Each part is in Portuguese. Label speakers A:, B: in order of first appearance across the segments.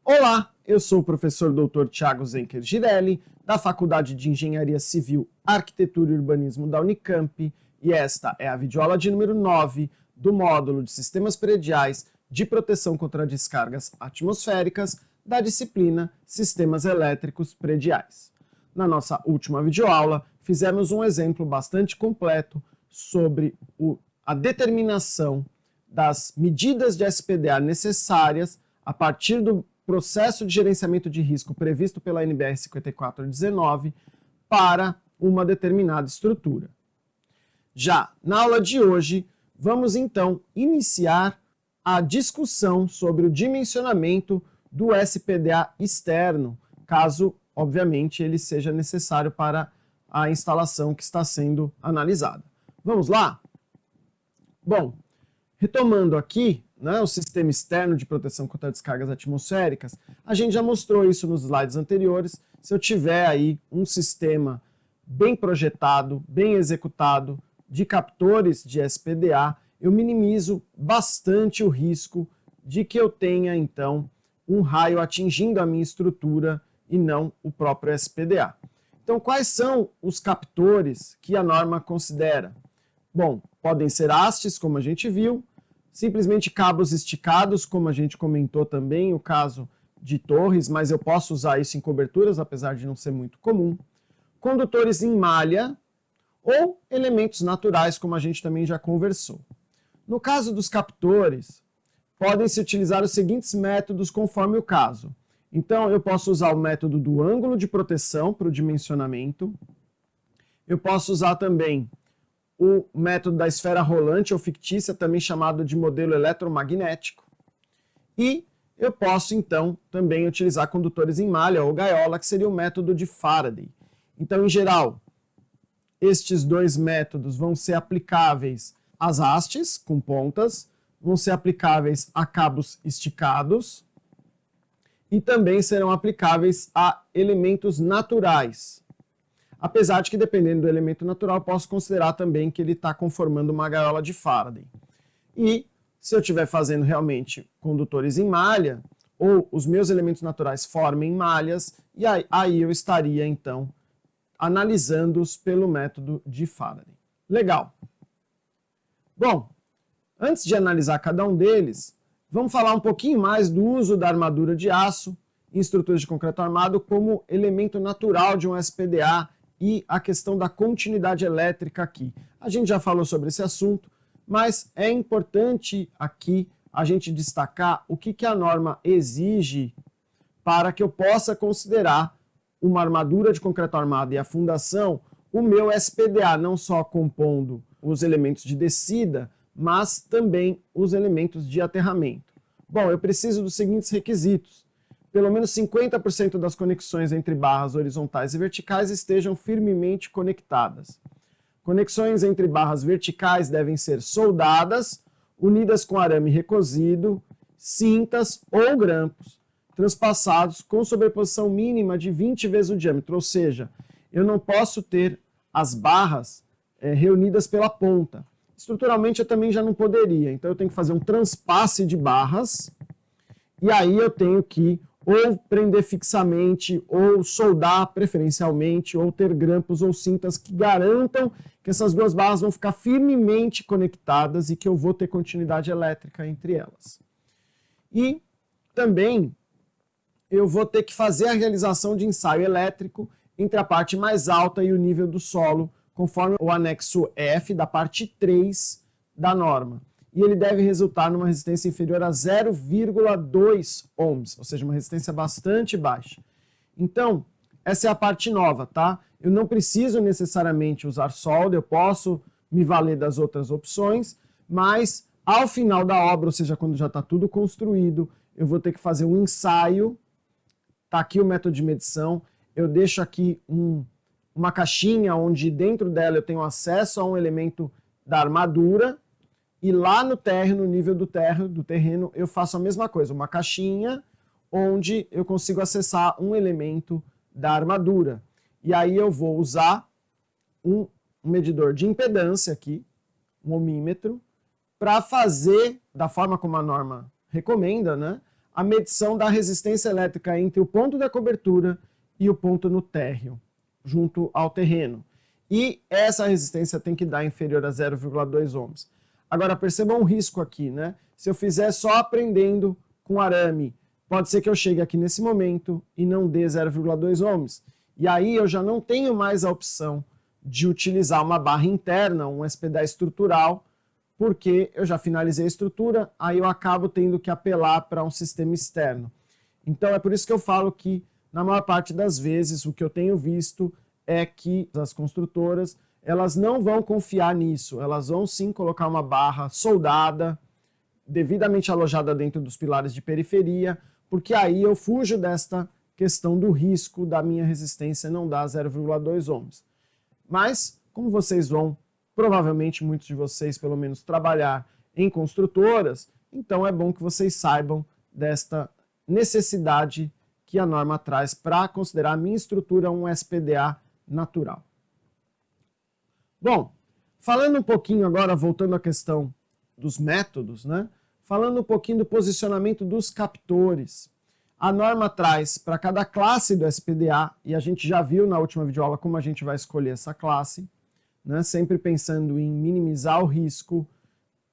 A: Olá, eu sou o professor Dr. Thiago Zenker Girelli, da Faculdade de Engenharia Civil, Arquitetura e Urbanismo da Unicamp, e esta é a videoaula de número 9 do módulo de Sistemas Prediais de Proteção contra Descargas Atmosféricas da disciplina Sistemas Elétricos Prediais. Na nossa última videoaula, fizemos um exemplo bastante completo sobre a determinação das medidas de SPDA necessárias a partir do processo de gerenciamento de risco previsto pela NBR 5419 para uma determinada estrutura. Já na aula de hoje, vamos então iniciar a discussão sobre o dimensionamento do SPDA externo, caso, obviamente, ele seja necessário para a instalação que está sendo analisada. Vamos lá? Bom, retomando aqui, o sistema externo de proteção contra descargas atmosféricas, a gente já mostrou isso nos slides anteriores. Se eu tiver aí um sistema bem projetado, bem executado, de captores de SPDA, eu minimizo bastante o risco de que eu tenha, então, um raio atingindo a minha estrutura e não o próprio SPDA. Então, quais são os captores que a norma considera? Bom, podem ser hastes, como a gente viu, simplesmente cabos esticados, como a gente comentou também, o caso de torres, mas eu posso usar isso em coberturas, apesar de não ser muito comum. Condutores em malha ou elementos naturais, como a gente também já conversou. No caso dos captores, podem-se utilizar os seguintes métodos conforme o caso. Então, eu posso usar o método do ângulo de proteção para o dimensionamento. Eu posso usar também o método da esfera rolante ou fictícia, também chamado de modelo eletromagnético. E eu posso, então, também utilizar condutores em malha ou gaiola, que seria o método de Faraday. Então, em geral, estes dois métodos vão ser aplicáveis às hastes, com pontas, vão ser aplicáveis a cabos esticados e também serão aplicáveis a elementos naturais. Apesar de que, dependendo do elemento natural, eu posso considerar também que ele está conformando uma gaiola de Faraday. E, se eu estiver fazendo realmente condutores em malha, ou os meus elementos naturais formem malhas, e aí eu estaria, então, analisando-os pelo método de Faraday. Legal. Bom, antes de analisar cada um deles, vamos falar um pouquinho mais do uso da armadura de aço em estruturas de concreto armado como elemento natural de um SPDA, e a questão da continuidade elétrica aqui. A gente já falou sobre esse assunto, mas é importante aqui a gente destacar o que a norma exige para que eu possa considerar uma armadura de concreto armado e a fundação, o meu SPDA, não só compondo os elementos de descida, mas também os elementos de aterramento. Bom, eu preciso dos seguintes requisitos. Pelo menos 50% das conexões entre barras horizontais e verticais estejam firmemente conectadas. Conexões entre barras verticais devem ser soldadas, unidas com arame recosido, cintas ou grampos, transpassados com sobreposição mínima de 20 vezes o diâmetro, ou seja, eu não posso ter as barras reunidas pela ponta. Estruturalmente eu também já não poderia, então eu tenho que fazer um transpasse de barras, e aí eu tenho que ou prender fixamente, ou soldar preferencialmente, ou ter grampos ou cintas que garantam que essas duas barras vão ficar firmemente conectadas e que eu vou ter continuidade elétrica entre elas. E também eu vou ter que fazer a realização de ensaio elétrico entre a parte mais alta e o nível do solo, conforme o anexo F da parte 3 da norma. E ele deve resultar numa resistência inferior a 0,2 ohms, ou seja, uma resistência bastante baixa. Então, essa é a parte nova, tá? Eu não preciso necessariamente usar solda, eu posso me valer das outras opções, mas ao final da obra, ou seja, quando já está tudo construído, eu vou ter que fazer um ensaio. Está aqui o método de medição, eu deixo aqui uma caixinha onde dentro dela eu tenho acesso a um elemento da armadura, e lá no térreo, no nível do terreno, eu faço a mesma coisa, uma caixinha onde eu consigo acessar um elemento da armadura. E aí eu vou usar um medidor de impedância aqui, um ohmímetro, para fazer, da forma como a norma recomenda, a medição da resistência elétrica entre o ponto da cobertura e o ponto no térreo, junto ao terreno. E essa resistência tem que dar inferior a 0,2 ohms. Agora, percebam um risco aqui, né? Se eu fizer só aprendendo com arame, pode ser que eu chegue aqui nesse momento e não dê 0,2 ohms. E aí eu já não tenho mais a opção de utilizar uma barra interna, um SPDA estrutural, porque eu já finalizei a estrutura, aí eu acabo tendo que apelar para um sistema externo. Então é por isso que eu falo que, na maior parte das vezes, o que eu tenho visto é que as construtoras, elas não vão confiar nisso, elas vão sim colocar uma barra soldada, devidamente alojada dentro dos pilares de periferia, porque aí eu fujo desta questão do risco da minha resistência não dar 0,2 ohms. Mas, como vocês vão, provavelmente muitos de vocês, pelo menos, trabalhar em construtoras, então é bom que vocês saibam desta necessidade que a norma traz para considerar a minha estrutura um SPDA natural. Bom, falando um pouquinho agora, voltando à questão dos métodos, né? Falando um pouquinho do posicionamento dos captores. A norma traz para cada classe do SPDA, e a gente já viu na última videoaula como a gente vai escolher essa classe, né? Sempre pensando em minimizar o risco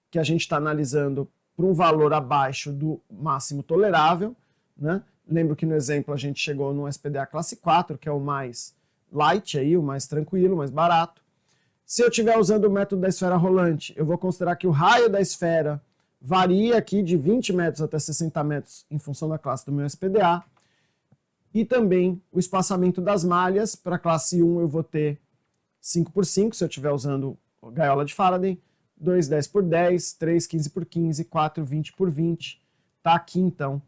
A: que a gente está analisando para um valor abaixo do máximo tolerável, né? Lembro que no exemplo a gente chegou no SPDA classe 4, que é o mais light, aí, o mais tranquilo, mais barato. Se eu estiver usando o método da esfera rolante, eu vou considerar que o raio da esfera varia aqui de 20 metros até 60 metros em função da classe do meu SPDA. E também o espaçamento das malhas. Para a classe 1 eu vou ter 5x5, se eu estiver usando gaiola de Faraday, 2 10x10, 3 15x15, 4 20x20. Está aqui então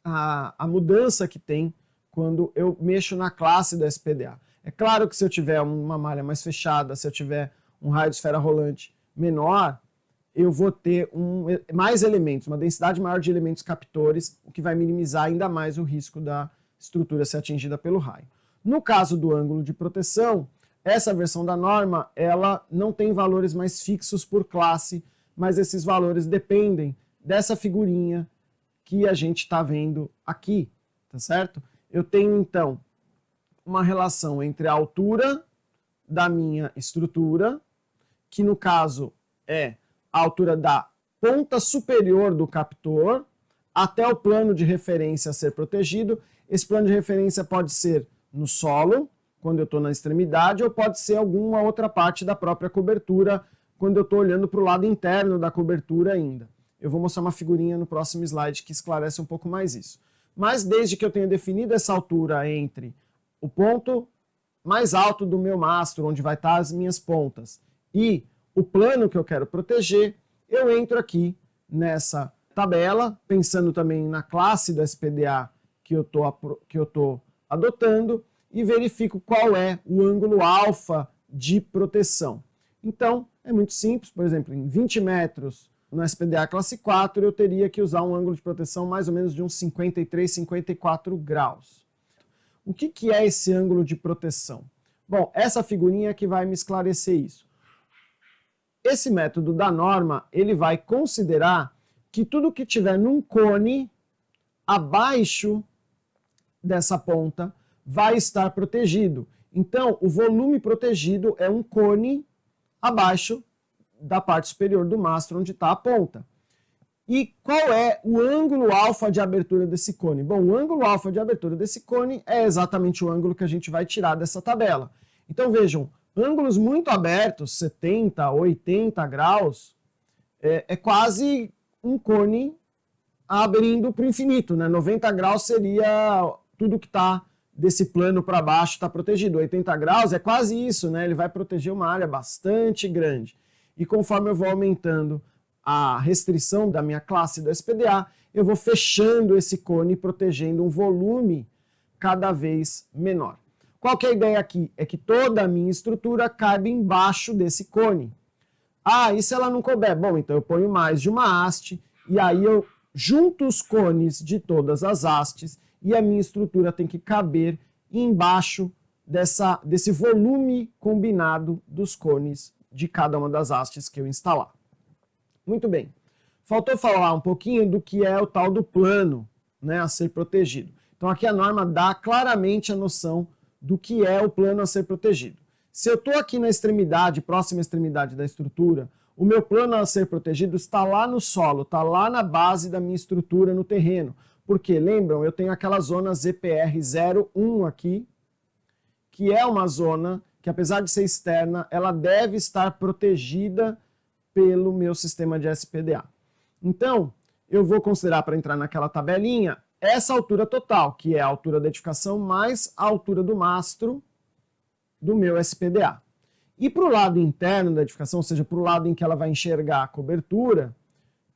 A: a mudança que tem quando eu mexo na classe do SPDA. É claro que se eu tiver uma malha mais fechada, se eu tiver um raio de esfera rolante menor, eu vou ter mais elementos, uma densidade maior de elementos captores, o que vai minimizar ainda mais o risco da estrutura ser atingida pelo raio. No caso do ângulo de proteção, essa versão da norma, ela não tem valores mais fixos por classe, mas esses valores dependem dessa figurinha que a gente está vendo aqui, tá certo? Eu tenho, então, uma relação entre a altura da minha estrutura, que no caso é a altura da ponta superior do captor, até o plano de referência a ser protegido. Esse plano de referência pode ser no solo, quando eu estou na extremidade, ou pode ser alguma outra parte da própria cobertura, quando eu estou olhando para o lado interno da cobertura ainda. Eu vou mostrar uma figurinha no próximo slide que esclarece um pouco mais isso. Mas desde que eu tenha definido essa altura entre o ponto mais alto do meu mastro, onde vai estar as minhas pontas, e o plano que eu quero proteger, eu entro aqui nessa tabela, pensando também na classe do SPDA que eu estou adotando, e verifico qual é o ângulo alfa de proteção. Então, é muito simples, por exemplo, em 20 metros no SPDA classe 4, eu teria que usar um ângulo de proteção mais ou menos de uns 53, 54 graus. O que é esse ângulo de proteção? Bom, essa figurinha que vai me esclarecer isso. Esse método da norma, ele vai considerar que tudo que tiver num cone abaixo dessa ponta vai estar protegido. Então, o volume protegido é um cone abaixo da parte superior do mastro, onde está a ponta. E qual é o ângulo alfa de abertura desse cone? Bom, o ângulo alfa de abertura desse cone é exatamente o ângulo que a gente vai tirar dessa tabela. Então, vejam, ângulos muito abertos, 70, 80 graus, é quase um cone abrindo para o infinito, né? 90 graus seria tudo que está desse plano para baixo está protegido. 80 graus é quase isso, né? Ele vai proteger uma área bastante grande. E conforme eu vou aumentando a restrição da minha classe do SPDA, eu vou fechando esse cone e protegendo um volume cada vez menor. Qual que é a ideia aqui? É que toda a minha estrutura cabe embaixo desse cone. Ah, e se ela não couber? Bom, então eu ponho mais de uma haste e aí eu junto os cones de todas as hastes e a minha estrutura tem que caber embaixo desse volume combinado dos cones de cada uma das hastes que eu instalar. Muito bem. Faltou falar um pouquinho do que é o tal do plano, né, a ser protegido. Então aqui a norma dá claramente a noção do que é o plano a ser protegido. Se eu estou aqui na extremidade, próxima extremidade da estrutura, o meu plano a ser protegido está lá no solo, está lá na base da minha estrutura no terreno. Porque, lembram, eu tenho aquela zona ZPR 01 aqui, que é uma zona que, apesar de ser externa, ela deve estar protegida pelo meu sistema de SPDA. Então, eu vou considerar, para entrar naquela tabelinha, essa altura total, que é a altura da edificação mais a altura do mastro do meu SPDA. E para o lado interno da edificação, ou seja, para o lado em que ela vai enxergar a cobertura,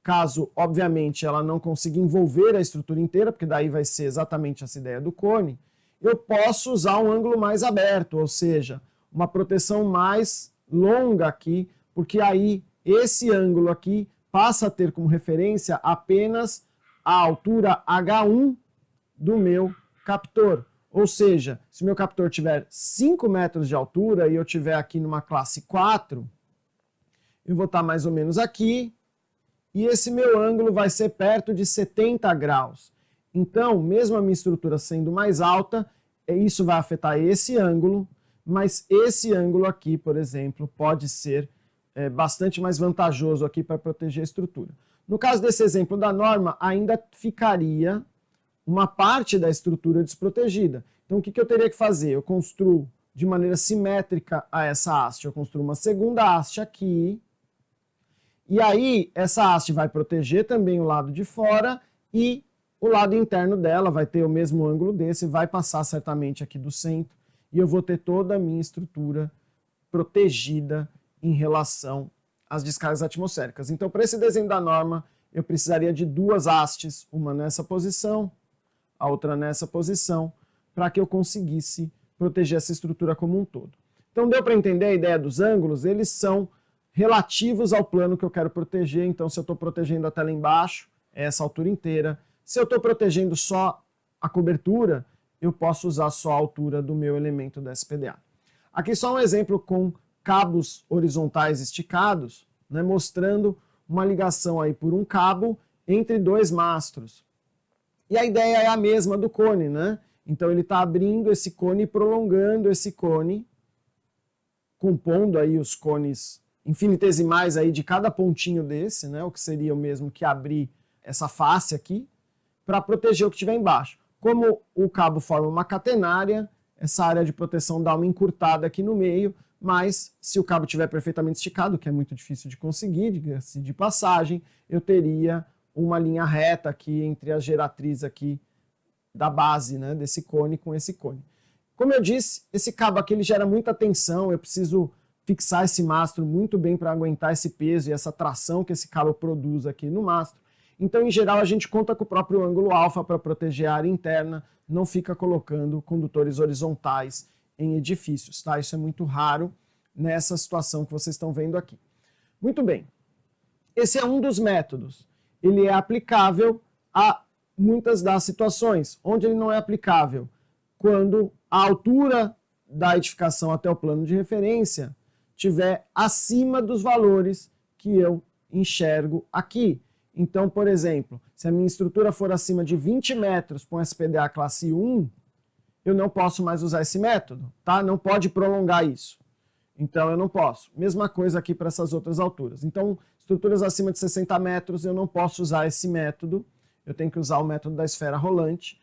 A: caso, obviamente, ela não consiga envolver a estrutura inteira, porque daí vai ser exatamente essa ideia do cone, eu posso usar um ângulo mais aberto, ou seja, uma proteção mais longa aqui, porque aí esse ângulo aqui passa a ter como referência apenas a altura H1 do meu captor. Ou seja, se o meu captor tiver 5 metros de altura e eu tiver aqui numa classe 4, eu vou estar mais ou menos aqui, e esse meu ângulo vai ser perto de 70 graus. Então, mesmo a minha estrutura sendo mais alta, isso vai afetar esse ângulo, mas esse ângulo aqui, por exemplo, pode ser bastante mais vantajoso aqui para proteger a estrutura. No caso desse exemplo da norma, ainda ficaria uma parte da estrutura desprotegida. Então, o que eu teria que fazer? Eu construo de maneira simétrica a essa haste. Eu construo uma segunda haste aqui, e aí essa haste vai proteger também o lado de fora e o lado interno dela vai ter o mesmo ângulo desse, vai passar certamente aqui do centro, e eu vou ter toda a minha estrutura protegida em relação às descargas atmosféricas. Então, para esse desenho da norma, eu precisaria de duas hastes, uma nessa posição, a outra nessa posição, para que eu conseguisse proteger essa estrutura como um todo. Então, deu para entender a ideia dos ângulos? Eles são relativos ao plano que eu quero proteger. Então, se eu estou protegendo a tela embaixo, é essa altura inteira. Se eu estou protegendo só a cobertura, eu posso usar só a altura do meu elemento da SPDA. Aqui só um exemplo com cabos horizontais esticados, né, mostrando uma ligação aí por um cabo entre dois mastros. E a ideia é a mesma do cone, né? Então ele está abrindo esse cone e prolongando esse cone, compondo aí os cones infinitesimais aí de cada pontinho desse, né, o que seria o mesmo que abrir essa face aqui, para proteger o que estiver embaixo. Como o cabo forma uma catenária, essa área de proteção dá uma encurtada aqui no meio, mas se o cabo estiver perfeitamente esticado, que é muito difícil de conseguir, diga-se de passagem, eu teria uma linha reta aqui entre a geratriz aqui da base, né, desse cone com esse cone. Como eu disse, esse cabo aqui ele gera muita tensão, eu preciso fixar esse mastro muito bem para aguentar esse peso e essa tração que esse cabo produz aqui no mastro. Então, em geral, a gente conta com o próprio ângulo alfa para proteger a área interna, não fica colocando condutores horizontais em edifícios, tá? Isso é muito raro nessa situação que vocês estão vendo aqui. Muito bem. Esse é um dos métodos. Ele é aplicável a muitas das situações. Onde ele não é aplicável? Quando a altura da edificação até o plano de referência estiver acima dos valores que eu enxergo aqui. Então, por exemplo, se a minha estrutura for acima de 20 metros com SPDA classe 1, eu não posso mais usar esse método, tá? Não pode prolongar isso. Então, eu não posso. Mesma coisa aqui para essas outras alturas. Então, estruturas acima de 60 metros, eu não posso usar esse método. Eu tenho que usar o método da esfera rolante,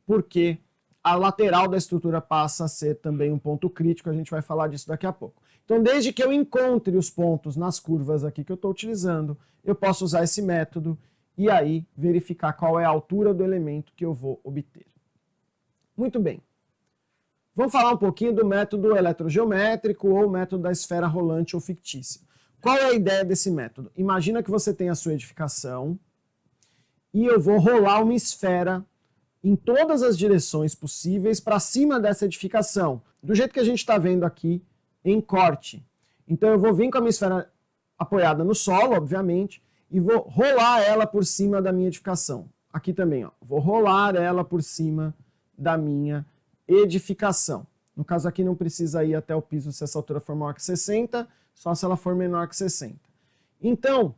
A: porque a lateral da estrutura passa a ser também um ponto crítico. A gente vai falar disso daqui a pouco. Então, desde que eu encontre os pontos nas curvas aqui que eu estou utilizando, eu posso usar esse método e aí verificar qual é a altura do elemento que eu vou obter. Muito bem. Vamos falar um pouquinho do método eletrogeométrico ou método da esfera rolante ou fictícia. Qual é a ideia desse método? Imagina que você tem a sua edificação e eu vou rolar uma esfera em todas as direções possíveis para cima dessa edificação, do jeito que a gente está vendo aqui em corte. Então eu vou vir com a minha esfera apoiada no solo, obviamente, e vou rolar ela por cima da minha edificação. Aqui também, ó, vou rolar ela por cima da minha edificação. No caso aqui não precisa ir até o piso se essa altura for maior que 60, só se ela for menor que 60. Então,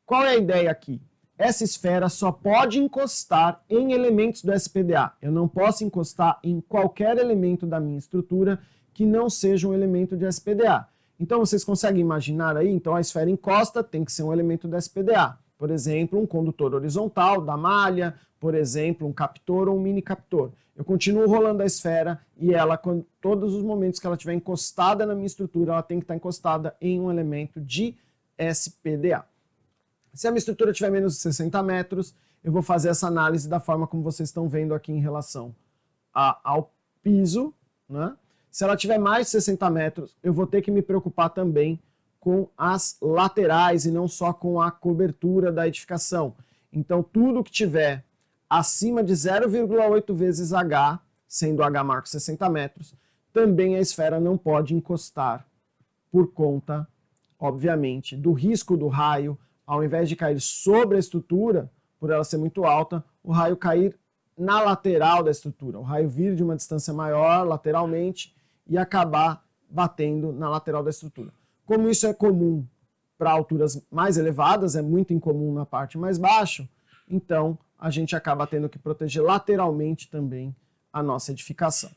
A: Qual é a ideia aqui? Essa esfera só pode encostar em elementos do SPDA. Eu não posso encostar em qualquer elemento da minha estrutura que não seja um elemento de SPDA. Então vocês conseguem imaginar aí? Então a esfera encosta tem que ser um elemento do SPDA. Por exemplo, um condutor horizontal da malha, por exemplo, um captor ou um mini captor. Eu continuo rolando a esfera e ela, todos os momentos que ela estiver encostada na minha estrutura, ela tem que estar encostada em um elemento de SPDA. Se a minha estrutura tiver menos de 60 metros, eu vou fazer essa análise da forma como vocês estão vendo aqui em relação ao piso, né? Se ela tiver mais de 60 metros, eu vou ter que me preocupar também com as laterais e não só com a cobertura da edificação. Então, tudo que tiver acima de 0,8 vezes H, sendo H marco 60 metros, também a esfera não pode encostar por conta, obviamente, do risco do raio, ao invés de cair sobre a estrutura, por ela ser muito alta, o raio cair na lateral da estrutura. O raio vir de uma distância maior lateralmente e acabar batendo na lateral da estrutura. Como isso é comum para alturas mais elevadas, é muito incomum na parte mais baixa, então a gente acaba tendo que proteger lateralmente também a nossa edificação.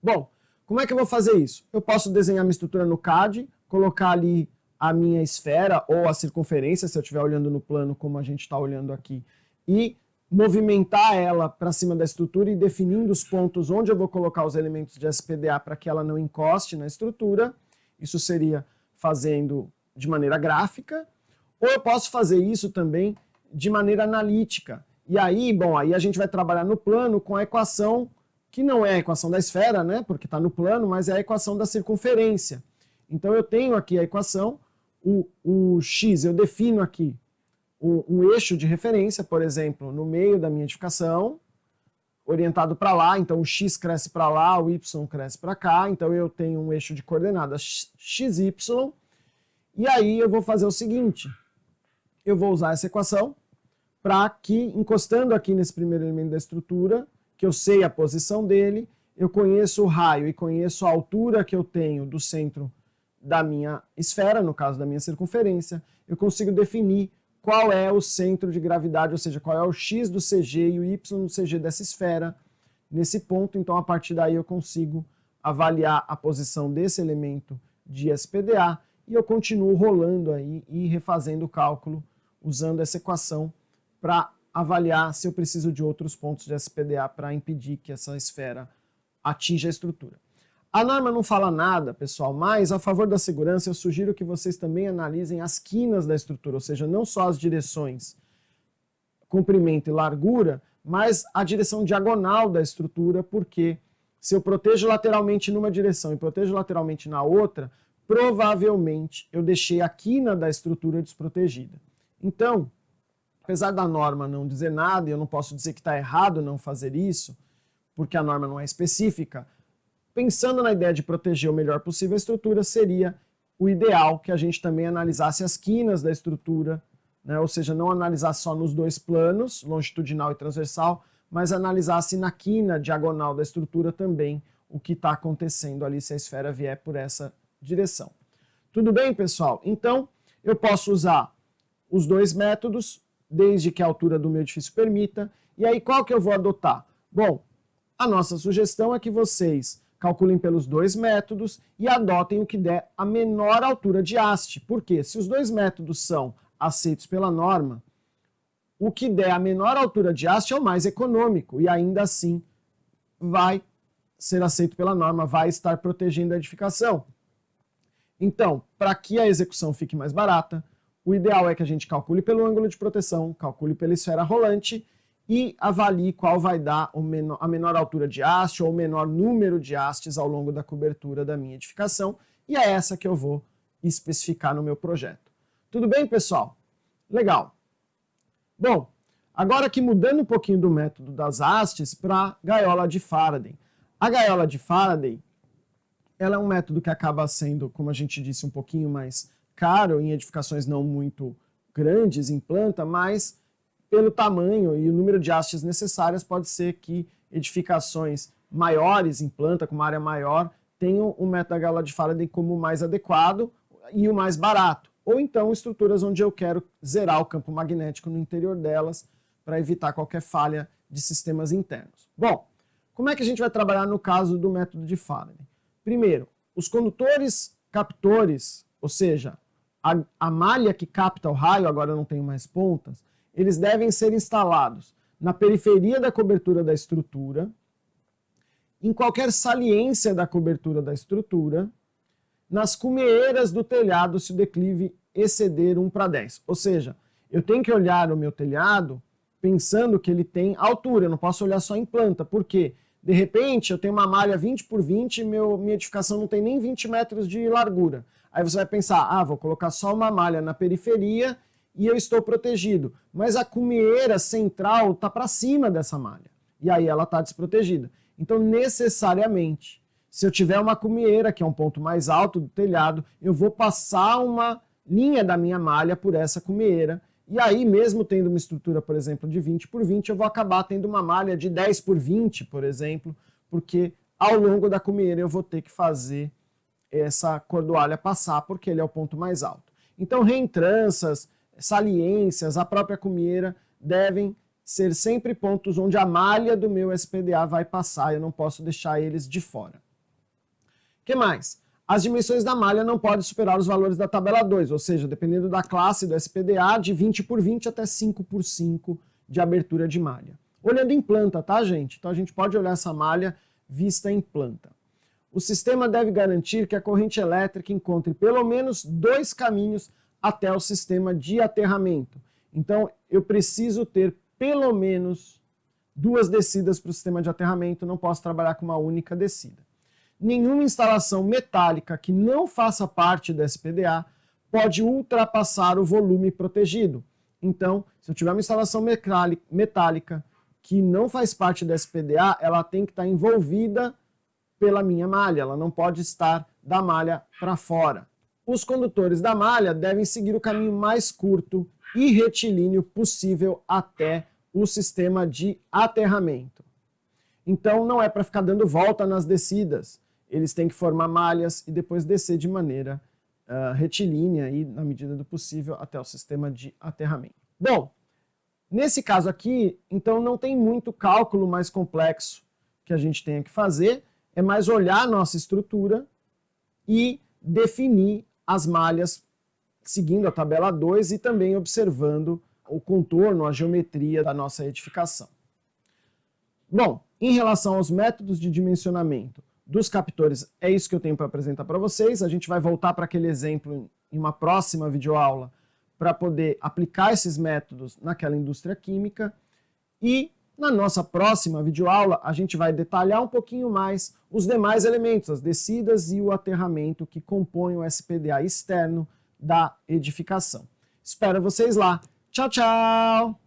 A: Bom, como é que eu vou fazer isso? Eu posso desenhar minha estrutura no CAD, colocar ali a minha esfera ou a circunferência, se eu estiver olhando no plano como a gente está olhando aqui, e movimentar ela para cima da estrutura e definindo os pontos onde eu vou colocar os elementos de SPDA para que ela não encoste na estrutura. Isso seria fazendo de maneira gráfica, ou eu posso fazer isso também de maneira analítica. E aí, bom, aí a gente vai trabalhar no plano com a equação, que não é a equação da esfera, né, porque está no plano, mas é a equação da circunferência. Então eu tenho aqui a equação, o x, eu defino aqui um eixo de referência, por exemplo, no meio da minha edificação, orientado para lá, então o x cresce para lá, o y cresce para cá, então eu tenho um eixo de coordenadas xy, e aí eu vou fazer o seguinte, eu vou usar essa equação para que, encostando aqui nesse primeiro elemento da estrutura, que eu sei a posição dele, eu conheço o raio e conheço a altura que eu tenho do centro da minha esfera, no caso da minha circunferência, eu consigo definir qual é o centro de gravidade, ou seja, qual é o x do CG e o y do CG dessa esfera nesse ponto. Então, a partir daí, eu consigo avaliar a posição desse elemento de SPDA e eu continuo rolando aí e refazendo o cálculo usando essa equação para avaliar se eu preciso de outros pontos de SPDA para impedir que essa esfera atinja a estrutura. A norma não fala nada, pessoal, mas a favor da segurança eu sugiro que vocês também analisem as quinas da estrutura, ou seja, não só as direções comprimento e largura, mas a direção diagonal da estrutura, porque se eu protejo lateralmente numa direção e protejo lateralmente na outra, provavelmente eu deixei a quina da estrutura desprotegida. Então, apesar da norma não dizer nada, e eu não posso dizer que está errado não fazer isso, porque a norma não é específica, pensando na ideia de proteger o melhor possível a estrutura, seria o ideal que a gente também analisasse as quinas da estrutura, né? Ou seja, não analisasse só nos dois planos, longitudinal e transversal, mas analisasse na quina diagonal da estrutura também o que está acontecendo ali se a esfera vier por essa direção. Tudo bem, pessoal? Então, eu posso usar os dois métodos, desde que a altura do meu edifício permita. E aí, qual que eu vou adotar? Bom, a nossa sugestão é que vocês calculem pelos dois métodos e adotem o que der a menor altura de haste. Por quê? Se os dois métodos são aceitos pela norma, o que der a menor altura de haste é o mais econômico e ainda assim vai ser aceito pela norma, vai estar protegendo a edificação. Então, para que a execução fique mais barata, o ideal é que a gente calcule pelo ângulo de proteção, calcule pela esfera rolante e avalie qual vai dar a menor altura de haste ou o menor número de hastes ao longo da cobertura da minha edificação, e é essa que eu vou especificar no meu projeto. Tudo bem, pessoal? Legal. Bom, agora aqui mudando um pouquinho do método das hastes para a gaiola de Faraday. A gaiola de Faraday, ela é um método que acaba sendo, como a gente disse, um pouquinho mais caro em edificações não muito grandes em planta, mas pelo tamanho e o número de hastes necessárias, pode ser que edificações maiores em planta, com uma área maior, tenham o método da gaiola de Faraday como o mais adequado e o mais barato. ou então estruturas onde eu quero zerar o campo magnético no interior delas para evitar qualquer falha de sistemas internos. Bom, como é que a gente vai trabalhar no caso do método de Faraday? Primeiro, os condutores captores, ou seja, a malha que capta o raio, agora eu não tenho mais pontas, eles devem ser instalados na periferia da cobertura da estrutura, em qualquer saliência da cobertura da estrutura, nas cumeeiras do telhado se o declive exceder 1:10. Ou seja, eu tenho que olhar o meu telhado pensando que ele tem altura, eu não posso olhar só em planta. Por quê? De repente, eu tenho uma malha 20 por 20 e minha edificação não tem nem 20 metros de largura. Aí você vai pensar, vou colocar só uma malha na periferia e eu estou protegido. Mas a cumieira central está para cima dessa malha. E aí ela está desprotegida. Então, necessariamente, se eu tiver uma cumieira, que é um ponto mais alto do telhado, eu vou passar uma linha da minha malha por essa cumieira. E aí, mesmo tendo uma estrutura, por exemplo, de 20 por 20, eu vou acabar tendo uma malha de 10 por 20, por exemplo, porque ao longo da cumieira eu vou ter que fazer essa cordoalha passar, porque ele é o ponto mais alto. Então, reentranças, saliências, a própria cumieira devem ser sempre pontos onde a malha do meu SPDA vai passar, eu não posso deixar eles de fora. O que mais? As dimensões da malha não podem superar os valores da tabela 2, ou seja, dependendo da classe do SPDA, de 20 por 20 até 5 por 5 de abertura de malha. Olhando em planta, tá, gente? Então a gente pode olhar essa malha vista em planta. O sistema deve garantir que a corrente elétrica encontre pelo menos 2 caminhos até o sistema de aterramento. Então eu preciso ter pelo menos 2 descidas para o sistema de aterramento, não posso trabalhar com uma única descida. Nenhuma instalação metálica que não faça parte do SPDA pode ultrapassar o volume protegido. Então, se eu tiver uma instalação metálica que não faz parte do SPDA, ela tem que estar envolvida pela minha malha, ela não pode estar da malha para fora. Os condutores da malha devem seguir o caminho mais curto e retilíneo possível até o sistema de aterramento. Então, não é para ficar dando volta nas descidas. Eles têm que formar malhas e depois descer de maneira retilínea e, na medida do possível, até o sistema de aterramento. Bom, nesse caso aqui, então não tem muito cálculo mais complexo que a gente tenha que fazer, é mais olhar a nossa estrutura e definir as malhas seguindo a tabela 2 e também observando o contorno, a geometria da nossa edificação. Bom, em relação aos métodos de dimensionamento dos captores, é isso que eu tenho para apresentar para vocês. A gente vai voltar para aquele exemplo em uma próxima videoaula para poder aplicar esses métodos naquela indústria química. E na nossa próxima videoaula a gente vai detalhar um pouquinho mais os demais elementos, as descidas e o aterramento que compõem o SPDA externo da edificação. Espero vocês lá. Tchau, tchau!